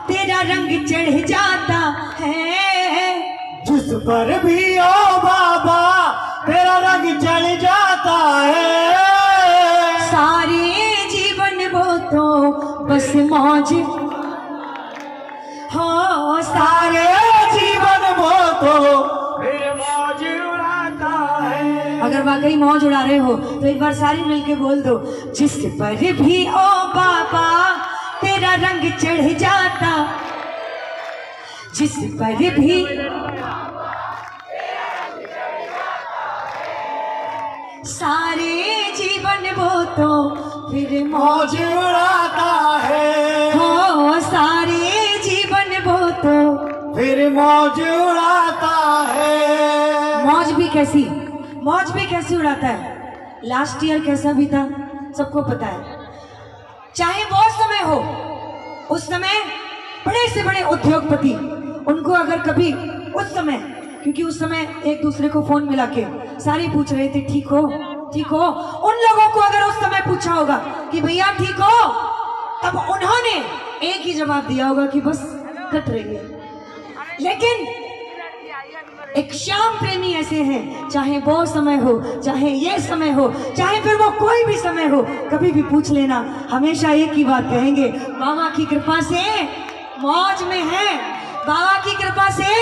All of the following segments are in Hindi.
तेरा रंग चढ़ जाता है। जिस पर भी ओ बाबा तेरा रंग चढ़ जाता है। सारे जीवन वो तो बस मौज हो, सारे जीवन वो तो फिर मौज उड़ाता है। अगर वाकई मौज उड़ा रहे हो तो एक बार सारी मिलके बोल दो, जिस पर भी ओ बाबा तेरा रंग चढ़ जाता, जिस पर भी सारे जीवन वो तो फिर मौज उड़ाता है। हो, सारे जीवन वो तो फिर मौज उड़ाता है। मौज भी कैसी उड़ाता है। लास्ट ईयर कैसा भी था सबको पता है। चाहे वो समय हो, उस समय बड़े से बड़े उद्योगपति, उनको अगर कभी उस समय, क्योंकि उस समय एक दूसरे को फोन मिला के सारे पूछ रहे थे ठीक हो ठीक हो, उन लोगों को अगर उस समय पूछा होगा कि भैया ठीक हो, तब उन्होंने एक ही जवाब दिया होगा कि बस कट रही है। लेकिन एक श्याम प्रेमी ऐसे हैं, चाहे वो समय हो, चाहे ये समय हो, चाहे फिर वो कोई भी समय हो, कभी भी पूछ लेना, हमेशा एक ही बात कहेंगे, बाबा की कृपा से मौज में है। बाबा की कृपा से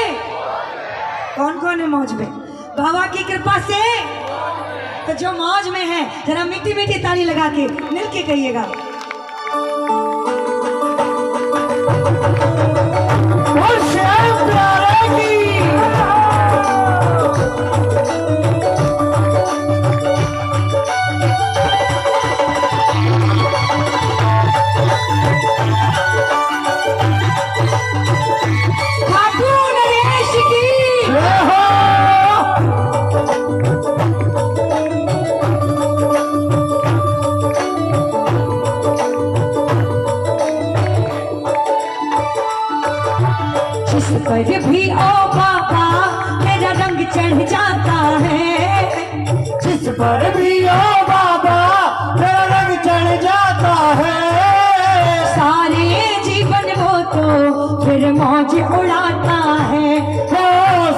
कौन कौन है मौज में? बाबा की कृपा से तो जो मौज में है जरा मीठी मीठी ताली लगा के मिल के कहिएगा, जिस पर भी ओ बाबा तेरा रंग चढ़ जाता है। जिस पर भी ओ बाबा तेरा रंग चढ़ जाता है। सारे जीवन वो तो फिर मौज उड़ाता है। ओ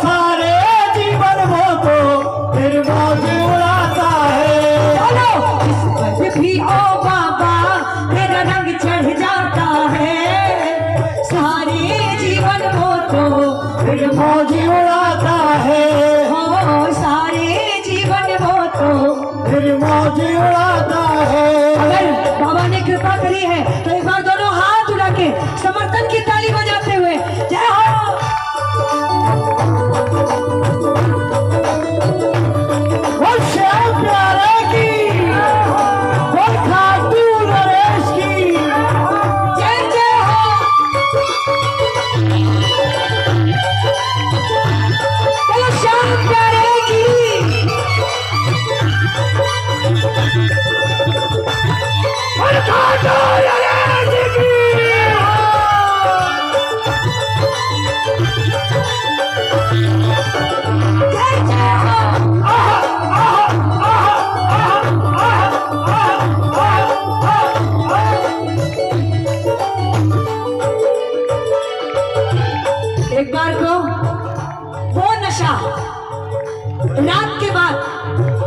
सारे जीवन वो तो फिर मौज उड़ाता है। चलो, जिस पर भी ओ बाबा तेरा रंग चढ़ जाता है। सारे जीवन वो तो फिर मौज उड़ाता है। हो, सारे जीवन वो तो फिर मौज उड़ाता है। अगर बाबा ने कृपा करी है तो एक बार दोनों हाथ उठा के समर्थन की ताली बजाते हुए जय हो। वो श्याम प्यारे की, वो खाटू नरेश की जय जय हो। चलो श्याम प्यारे की। और खाटू नरेश की। जय जय हो। एक बार को वो नशा रात के बाद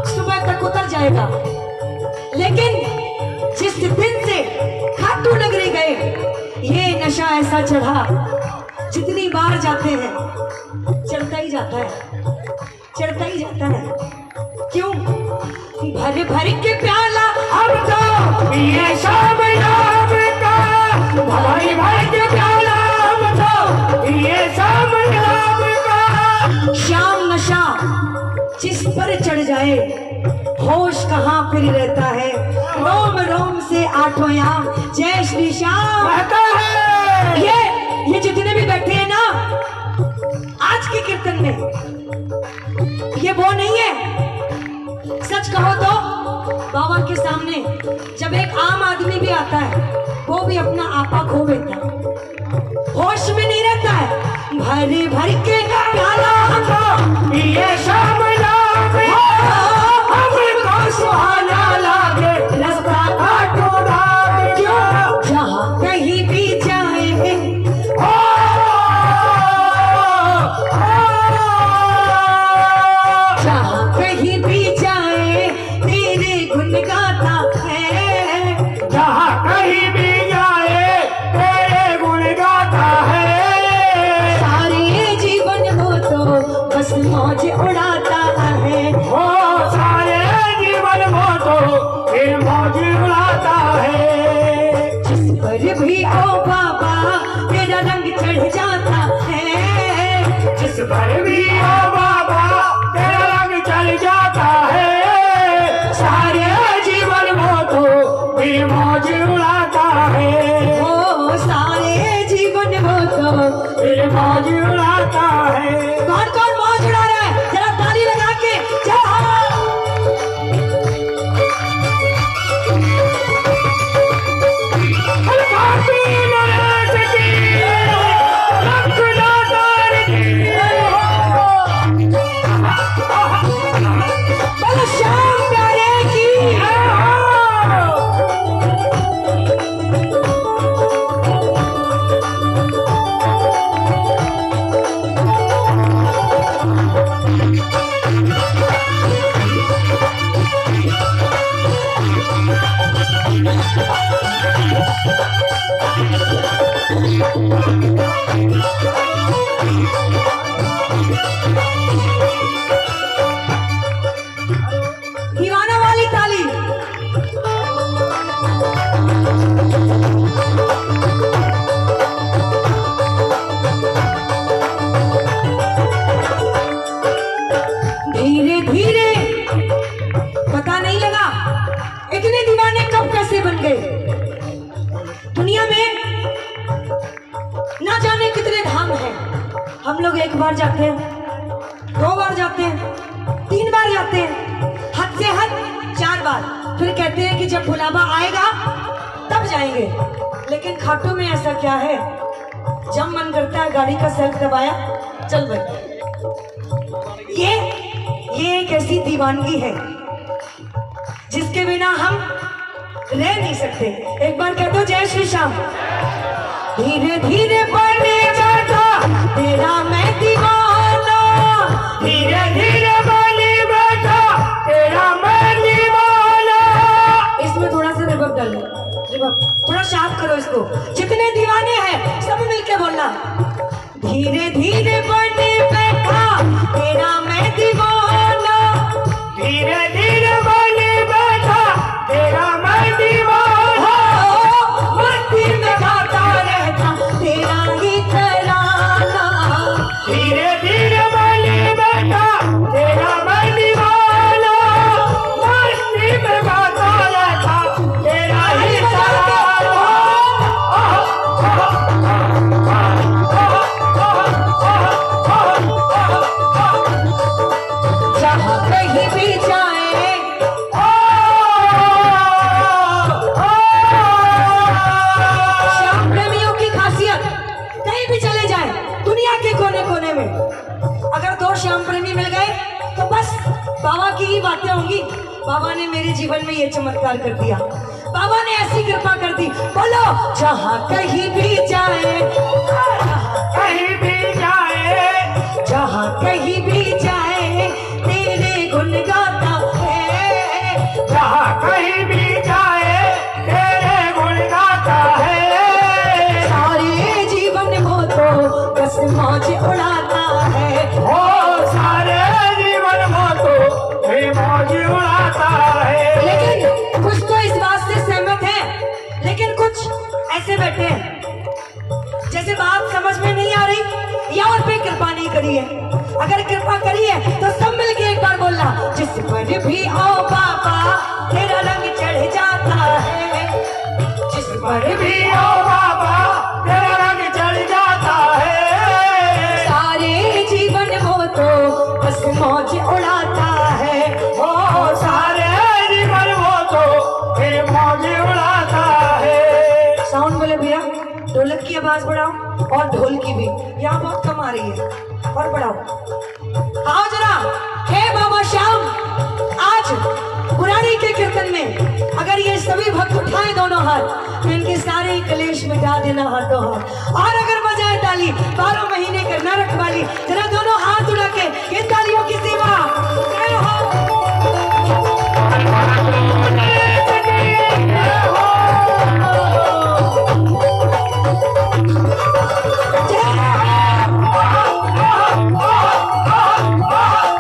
सुबह तक उतर जाएगा, लेकिन जिस दिन से खाटू नगरी गए ये नशा ऐसा चढ़ा, जितनी बार जाते हैं चढ़ता ही जाता है, चढ़ता ही जाता है। क्यों? भर भर के प्याला हम तो ये शाम नाम का, भर भर के प्याला हम तो ये शाम नाम का। श्याम नशा जिस पर चढ़ जाए होश कहाँ फिर रहता है। रोम रोम से आठों याम जय श्री श्याम कहता है। ये जितने भी बैठे हैं ना आज के कीर्तन में, ये वो नहीं है। सच कहो तो बाबा के सामने जब एक आम आदमी भी आता है वो भी अपना आपा खो देता है, होश में नहीं रहता है। भर भर के प्याला हमको ये शाम नाम हमको सुहाना लागे, रास्ता काटो नाम क्यों। जहाँ कहीं भी जाए मौज उड़ाता है। हो सारे जीवन वो तो फिर मौज उड़ाता है। जिस पर भी ओ बाबा तेरा रंग चढ़ जाता है। जिस पर भी ओ बाबा तेरा रंग चढ़ जाता है। सारे जीवन वो तो फिर मौज उड़ाता है। ओ सारे जीवन वो तो फिर मौज उड़ाता है। कौन कौन मौज उड़ा रहा है जरा ताली लगा के जय हो। बोलो श्याम प्यारे की। दीवाना वाली ताली। धीरे धीरे पता नहीं लगा इतने दीवाने कब कैसे बन गए। दुनिया में ना जाने कितने धाम हैं। हम लोग एक बार जाते हैं, 2 बार जाते हैं, 3 बार जाते हैं, हद से हद 4 बार। फिर कहते हैं कि जब बुलावा आएगा तब जाएंगे। लेकिन खाटू में ऐसा क्या है, जब मन करता है गाड़ी का सेल्फ दबाया चल भाई। ये एक ऐसी दीवानगी है जिसके बिना हम रह नहीं सकते। एक बार कह दो जय श्री श्याम। धीरे धीरे बढ़ने जाता तेरा मैं दीवाना। धीरे धीरे बनी बैठा तेरा मैं दीवाना। इसमें थोड़ा सा रिवर्ब डालो, रिवर्ब थोड़ा शार्प करो इसको। जितने दीवाने हैं सब मिलके बोलना। धीरे धीरे बढ़ने बैठा तेरा मैं दीवाना। धीरे धीरे बनी बैठा तेरा मैं दीवाना। मस्ती में गाता रहता तेरा ही तराना। धीरे धीरे बनी बैठा तेरा मैं दीवाना। मस्ती में गाता रहता तेरा ही तराना। जहाँ कहीं भी जाए श्याम प्रेमियों की खासियत, कहीं भी चले जाए दुनिया के कोने कोने में, अगर 2 श्याम प्रेमी मिल गए तो बस बाबा की ही बातें होंगी। बाबा ने मेरे जीवन में ये चमत्कार कर दिया, बाबा ने ऐसी कृपा कर दी। बोलो जहाँ कहीं भी जाए, कहीं भी जाए, जहाँ कहीं भी जाए तेरे गुण गाता है। जहाँ कहीं भी जाए तेरे गुण गाता है। सारे जीवन वो तो बस मौज उड़ाता है। ओ सारे जीवन वो तो फिर मौज उड़ाता है। लेकिन कुछ तो इस बात से सहमत है, लेकिन कुछ ऐसे बैठे हैं जैसे बात समझ में नहीं आ रही या उन पे कृपा नहीं करी है। अगर कृपा करी है तो सब मिलके एक बार बोलना। जिस पर भी ओ बाबा तेरा रंग चढ़ जाता है। जिस पर भी ओ बाबा तेरा रंग चढ़ जाता है। सारे जीवन वो तो बस मौज उड़ाता है। ओ सारे जीवन वो तो फिर मौज उड़ाता है। साउंड बोले भैया, ढोलक की आवाज बढ़ाओ और ढोल की भी, यहाँ बहुत कम आ रही है, और बढ़ाओ। आओ जरा, हे बाबा श्याम, आज पुरानी के कीर्तन में अगर ये सभी भक्त उठाए दोनों हाथ तो इनके सारे कलेश मिटा देना हाथों हाथ। और अगर बजाए ताली 12 महीने करना रखवाली, जरा दोनों हाथ उड़ा के इन तालियों की सेवा। जय हो। Oh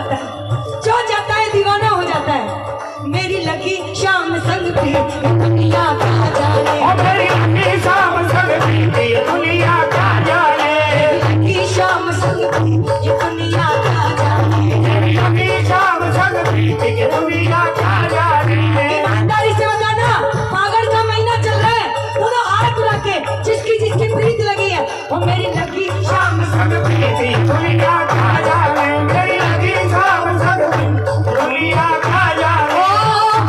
जाता है, जो जाता है दीवाना हो जाता है। मेरी लकी शाम संग थी दुनिया का जाने, ओ मेरी लकी शाम संग बीती दुनिया का जाने, लकी शाम संग थी ये दुनिया का जाने, मेरी लकी शाम संग बीती दुनिया का जाने। ईमानदारी से बताना, फागुन का महीना चल रहा है, दोनों हाथ उठा के जिसकी जिसकी प्रीत लगी है वो मेरी लकी शाम संग बीती दुनिया का जाने, मेरी लकी शाम संग बीती दुनिया का जाने।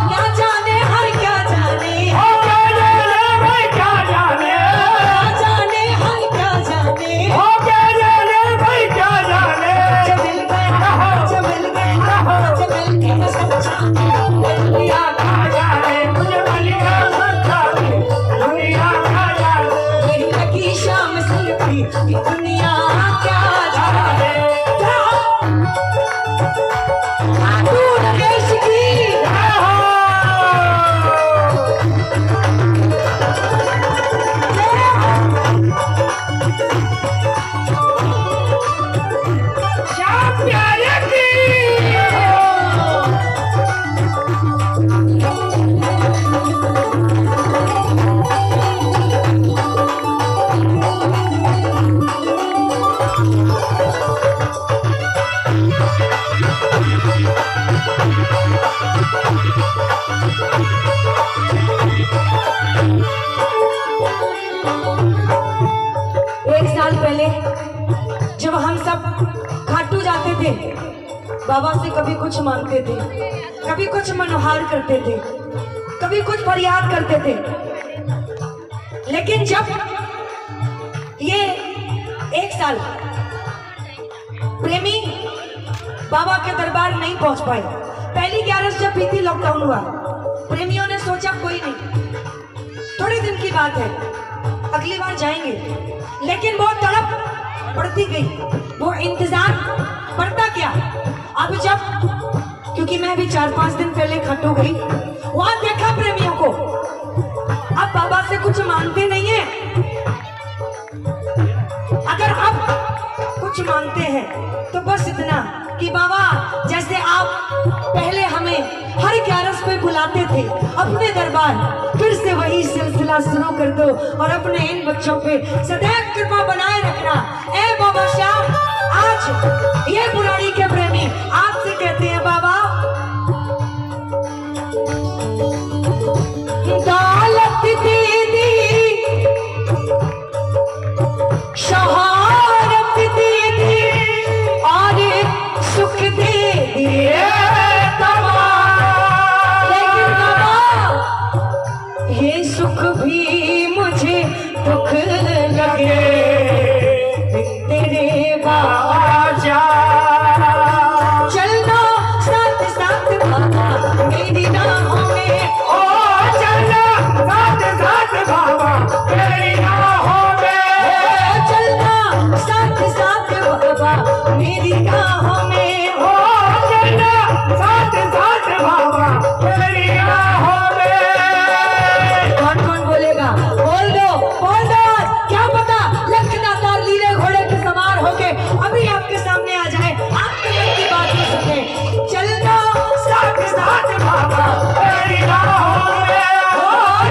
क्या जाने हर क्या जाने, ओ क्या जाने भाई क्या जाने, क्या जाने हर क्या जाने, ओ क्या जाने भाई क्या जाने। जब मिल गए जब मिल गए जब मिल के सच्चा दुनिया का जाने, मुझे मलिका सच्चा दुनिया का जाने, मेरी लकी शाम संग थी ये दुनिया क्या जाने। तू नरेश की श्याम प्यारे की। एक साल पहले जब हम सब खाटू जाते थे, बाबा से कभी कुछ मांगते थे, कभी कुछ मनोहार करते थे, कभी कुछ फरियाद करते थे। लेकिन जब ये एक साल प्रेमी बाबा के दरबार नहीं पहुंच पाए, पहली 11 जब बीती लॉकडाउन हुआ, प्रेमियों ने सोचा कोई नहीं, थोड़े दिन की बात है, अगली बार जाएंगे। लेकिन वो तड़प बढ़ती गई, वो इंतजार बढ़ता गया। अब जब, क्योंकि मैं भी 4-5 दिन पहले खट्टू गई, वहां देखा प्रेमियों को, अब बाबा से कुछ मांगते नहीं है। अगर अब कुछ मांगते हैं तो बस इतना कि बाबा जैसे आप पहले हमें हर 11 पे बुलाते थे अपने दरबार, फिर से वही सिलसिला शुरू कर दो और अपने इन बच्चों पे सदैव कृपा बनाए रखना। ए बाबा श्याम, आज ये पुरानी के प्रेमी आपसे कहते हैं बाबा, दौलत दे दी, शहारत दे दी और सुख दे दिए लेकिन बाबा ये सुख भी मुझे दुख लगे तेरे बाजा, चलना साथ साथ बाबा मेरी राहों में, ओ चलना साथ साथ बाबा तेरी राहों में, चलना साथ साथ बाबा मेरी राहों में, ओ चलना साथ साथ बाबा तेरी राहों में। कौन कौन बोलेगा? बोल दो, बोल दो। क्या पता लखनातार लीले घोड़े के सवार होके अभी आपके सामने आ जाए, आपके मन की बात ही सुने। चलना साथ साथ बाबा तेरी राहों में, ओ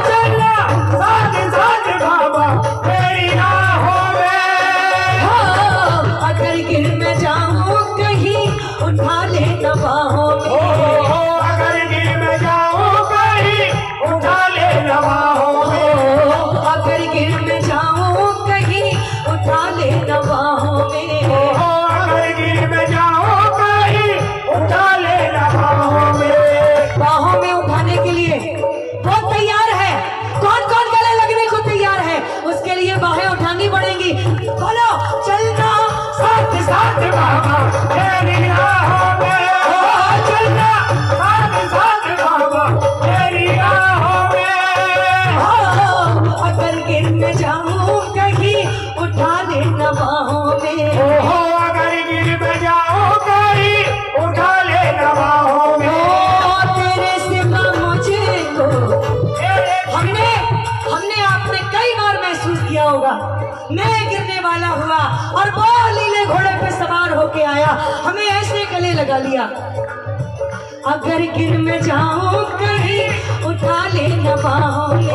चलना साथ साथ बाबा तेरी राहों में। हो, अगर गिर मैं जाऊं कहीं उठा लेना बाहों ओ में, अगर गिर मैं जाऊं कहीं उठा ले बाहों में, अगर गिर मैं जाऊं कहीं उठा लेना बाहों में। ओ अगर गिर मैं जाऊं कहीं उठा ले बाहों में। बाहों में उठाने के लिए वो तैयार है। कौन कौन गले लगने को तैयार है? उसके लिए बाहें उठानी पड़ेंगी। बोलो, चलना साथ साथ बाबा तेरी राहों में, ओ चलना साथ साथ बाबा तेरी राहों में। हो, अगर गिर मैं जाऊं कहीं उठा लेना बाहों में। ओहो अगर गिर मैं जाऊं कहीं उठा ले बाहों में। ओ, तेरे सिवा मुझको हमने आपने कई बार महसूस किया होगा, मैं गिरने वाला हुआ और वो लीले घोड़े पे सवार होके आया, हमें ऐसे गले लगा लिया। अगर गिर में जाऊं कहीं उठा लेना बाहों में,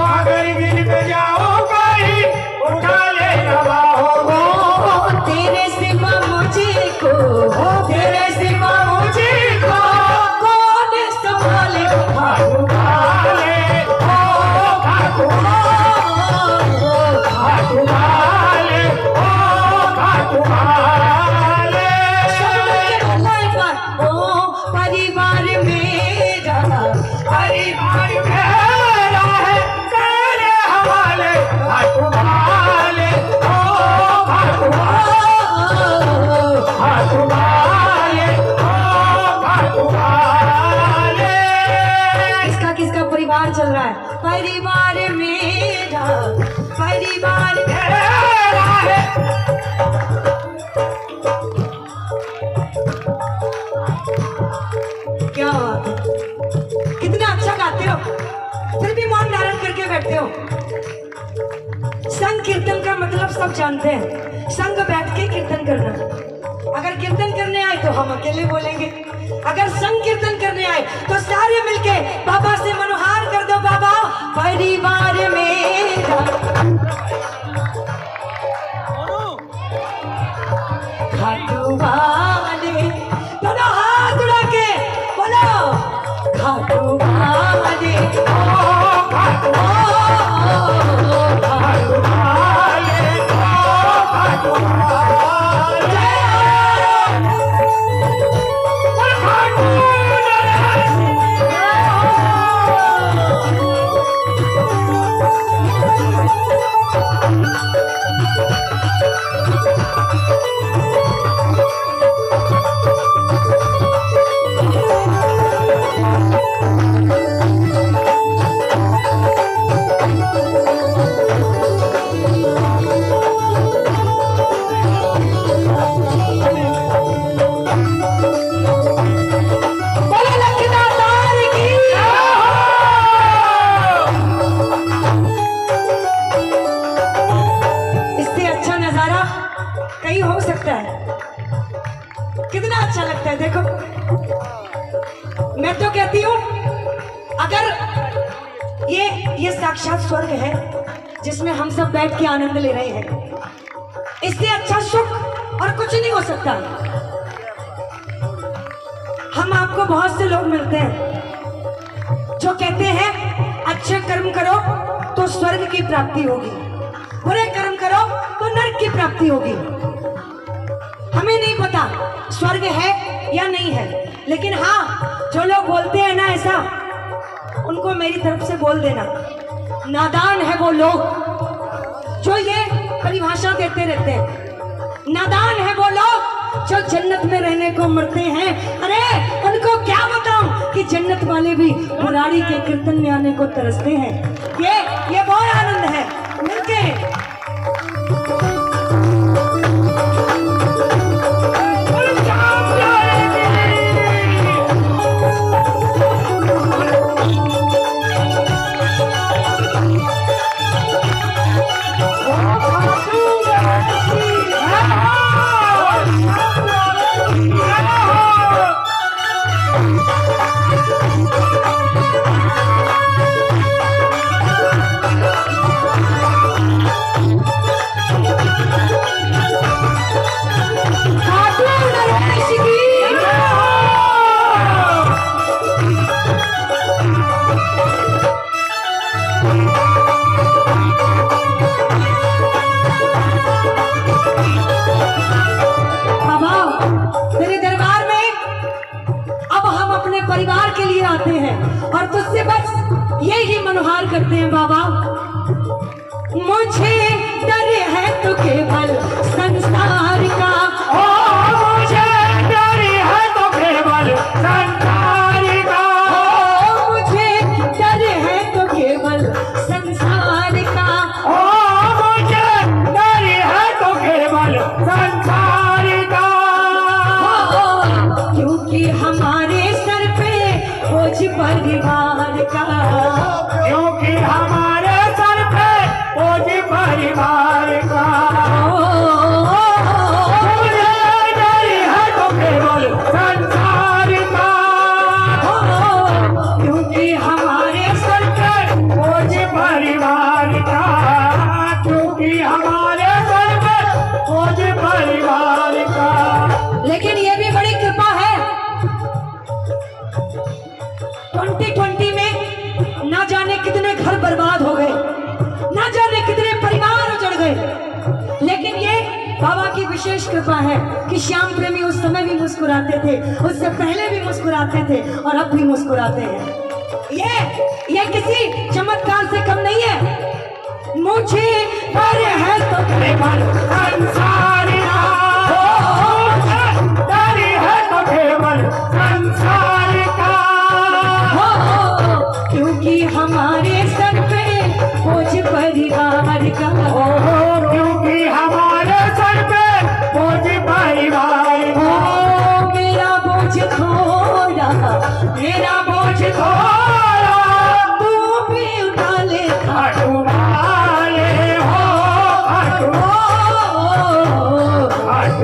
अगर गिर में जाओ कहीं उठा लेना बाहों में। तेरे सिवा मुझे को, तेरे सिवा मुझे को कौन संभाले। खाटू वाले ओ खाटू वाले ओ खाटू वाले। ओ परिवार मेरा, परिवार मेरा है तेरे हवाले। खाटू वाले ओ खाटू खाटू वाले ओ खाटू वाले। किसका किसका परिवार चल रहा है? परिवार मेरा, परिवार मेरा है। क्या बात है, कितना अच्छा गाते हो, फिर भी मौन धारण करके बैठते हो। संग कीर्तन का मतलब सब जानते हैं, संग बैठ के कीर्तन करना। अगर कीर्तन करने आए तो हम अकेले बोलेंगे, अगर संग कीर्तन करने आए तो सारे मिलके बाबा से मनोहार कर दो। बाबा परिवार मेरा, खाटू वाले, दोनों हाथ उड़ा के बोलो खाटू वाले ओ खाटू खाटू वाले ओ खाटू वाले। बोलो लखनऊ की। इससे अच्छा नजारा कहीं हो सकता है? कितना अच्छा लगता है, देखो। मैं तो कहती हूँ अगर ये साक्षात स्वर्ग है जिसमें हम सब बैठ के आनंद ले रहे हैं, इससे अच्छा सुख और कुछ नहीं हो सकता। हम आपको बहुत से लोग मिलते हैं जो कहते हैं अच्छे कर्म करो तो स्वर्ग की प्राप्ति होगी, बुरे कर्म करो तो नरक की प्राप्ति होगी। हमें नहीं पता स्वर्ग है या नहीं है, लेकिन हाँ जो लोग बोलते हैं ना ऐसा, उनको मेरी तरफ से बोल देना, नादान है वो लोग जो ये परिभाषा देते रहते हैं। नादान है वो लोग जो जन्नत में रहने को मरते हैं। अरे उनको क्या बताऊं कि जन्नत वाले भी मुरारी के कीर्तन में आने को तरसते हैं। ये बहुत आनंद है मिलके। परिवार के लिए आते हैं और तुझसे बस ये ही मनोहार करते हैं। बाबा मुझे डर है तो केवल संसार का, ओ मुझे डर है तो केवल संसार का। ओ मुझे डर है तो केवल संसार का। ओ मुझे डर है तो केवल संसार का। क्योंकि हमारे सर पे बोझ परिवार का। लेकिन ये भी बड़ी कृपा है 2020 में ना जाने कितने घर बर्बाद हो गए, ना जाने कितने परिवार उजड़ गए, लेकिन ये बाबा की विशेष कृपा है कि श्याम प्रेमी उस समय भी मुस्कुराते थे, उससे पहले भी मुस्कुराते थे और अब भी मुस्कुराते हैं। ये किसी चमत्कार से कम नहीं है। मुझे पर है तो केवल संसार का, डर है तो केवल संसार का, क्योंकि हमारे सर पे बोझ परिवार का, क्योंकि हमारे सर पे बोझ परिवार का, मेरा बोझ थोड़ा, मेरा बोझ थोड़ा, तू भी उठा ले खाटू वाले हो, खाटू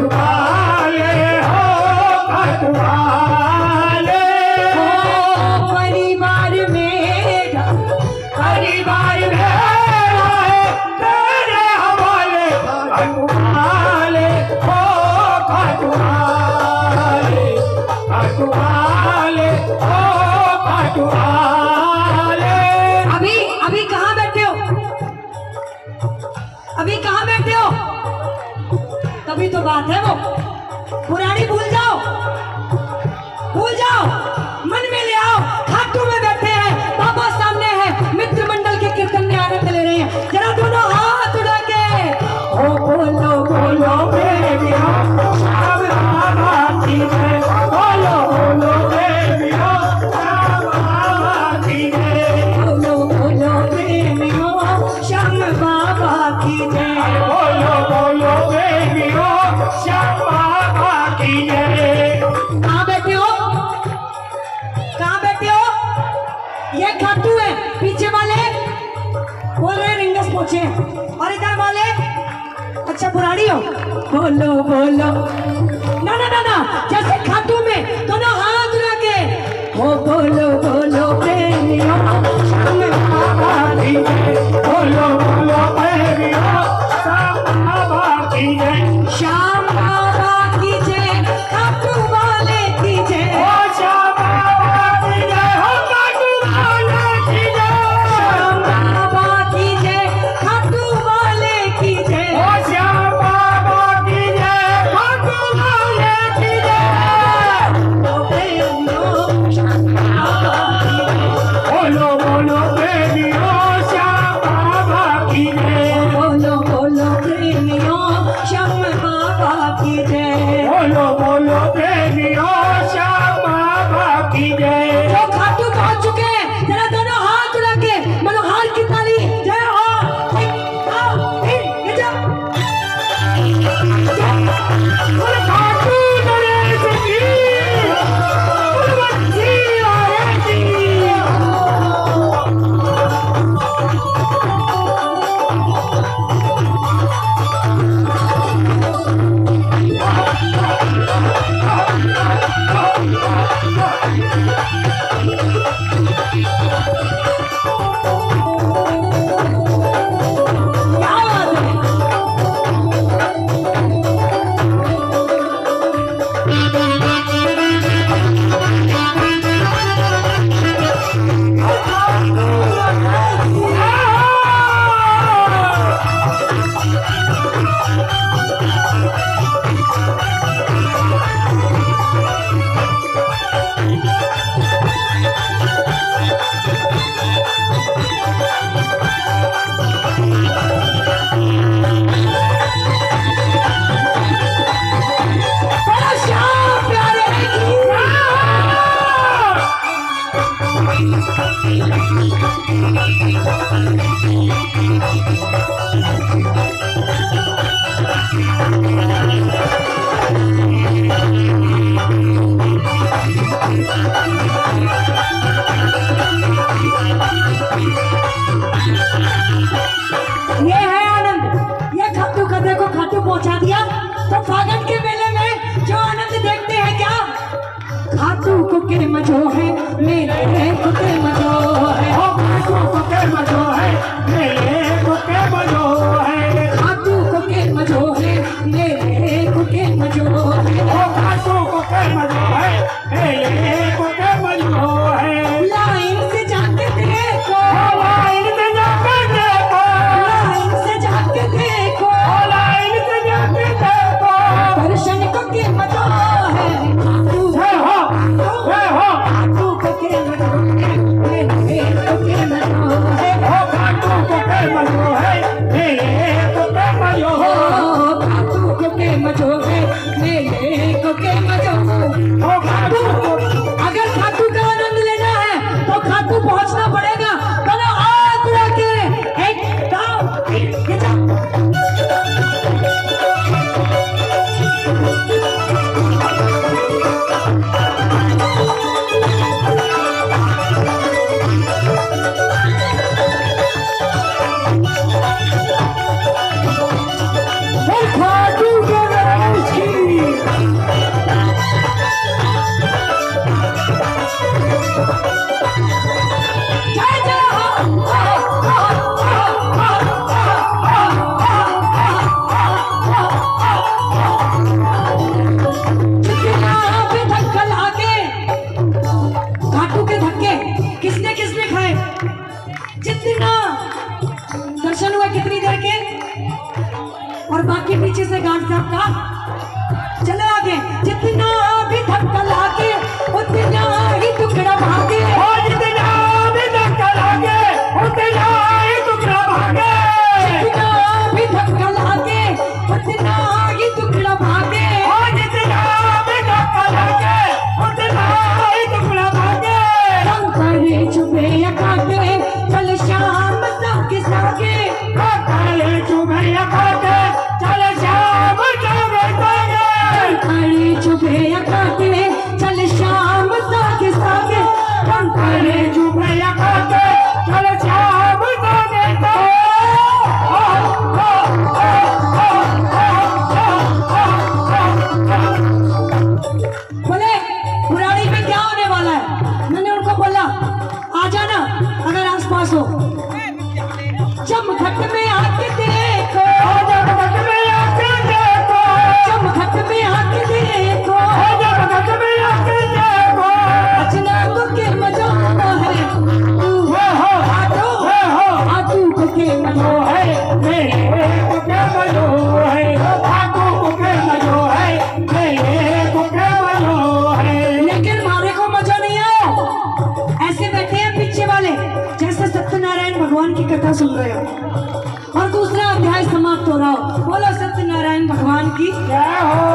वाले हो, खाटू वाले, परिवार मेरा, परिवार मेरा है तेरे हवाले, खाटू वाले हो, खाटू वाले, खाटू वाले हो, खाटू वाले। अभी कहाँ बैठे हो? अभी कहाँ बैठे हो? तभी तो बात है वो पुरानी भूल जाओ, भूल जाओ, मन में ले आओ। खाटू में बैठे हैं, बाबा सामने है, मित्र मंडल के कीर्तन में आनंद ले रहे हैं। जरा दोनों हाथ उठा के ओ बोलो बोलो बेबी हो, श्याम बाबा की जय, बोलो बोलो बेबी हो, श्याम बाबा की जय, बोलो बोलो प्रेमी हो, श्याम बाबा की जय। बोलो बोलो बेबी हो, श्याम बाबा की जय। कहाँ बैठे हो? कहाँ बैठे हो? ये खाटू है, पीछे वाले बोल रहे रिंगस पहुंचे, और इधर वाले अच्छा पुरानी हो। बोलो बोलो ना ना ना ना, जैसे खाटू में दोनों हाथ लगे हो, बोलो बोलो प्रेमियों, श्याम बाबा की जय, बोलो बोलो बेबी हो, श्याम बाबा की जय, श्याम बाबा की जय, खाटू वाले की जय। ओ श्याम बाबा की जय, हो खाटू वाले की जय, श्याम बाबा की जय, खाटू वाले की जय। ओ श्याम बाबा की जय, खाटू वाले की जय। बोलो बोलो बेबी हो, श्याम बाबा की जय, बोलो बोलो प्रेमियों, श्याम बाबा की जय। बोलो बोलो बेबी हो, श्याम बाबा की जय। जो खाटू पहुंच चुके हैं, जरा दोनों हाथ लगे मनोहार की ताली। जय हो, ये जाओ। बोलो खाटू नरेश की, बोलो बच्ची वाले की। क्या बात है? बड़ा श्याम प्यारे की। ये है आनंद, ये खाटू खदे को खाटू पहुंचा दिया। तो फागुन के मेले में जो आनंद देखते हैं क्या, खाटू को के मजो है, मेरे को के मजो है, ओ खाटू को के मजो है, मेरे को के मजो है, खाटू को के मजो है, मेरे को के मजो है। ओ खाटू ओ खाटू अगर खाटू का आनंद लेना है तो खाटू पहुंचना पड़ेगा। बोलो आगरा के एक गाँव ये जा। दर्शन हुआ कितनी देर के, और बाकी पीछे से गांठ साहब का। चलो आगे। जितना भी धक्का लागे उतना ही टुकड़ा भागे, जितना भी धक्का लागे उतना ही टुकड़ा भागे, जितना भी धक्का लागे उतना ही टुकड़ा भागे, जितना भी धक्का लागे उतना ही टुकड़ा भागे। कंकड़े छुपे या काटे चल शाम सागे सागे, कंकड़े छुपे या काटे चल शाम सागे सागे, कंकड़े छुपे या काटे चल शाम सागे सागे, कंकड़े छुपे या काटे चल शाम सागे बोले पुरानी में क्या होने वाला है। मैंने उनको बोला आ जाना अगर आसपास हो। चमखट में आके देखो, जब में आके देखो, चमखट में आके देखो, जब में आके देखो, अजनब के मजा है आटो आटू के मजा है मेरे को क्या मजो है, आपको क्या मजो है, मेरे को क्या मजो है। लेकिन मारे को मजा नहीं आया। ऐसे बैठे हैं पीछे वाले जैसे सत्यनारायण भगवान की कथा सुन रहे हो और दूसरा अध्याय समाप्त हो रहा हो। बोलो सत्यनारायण भगवान की क्या हो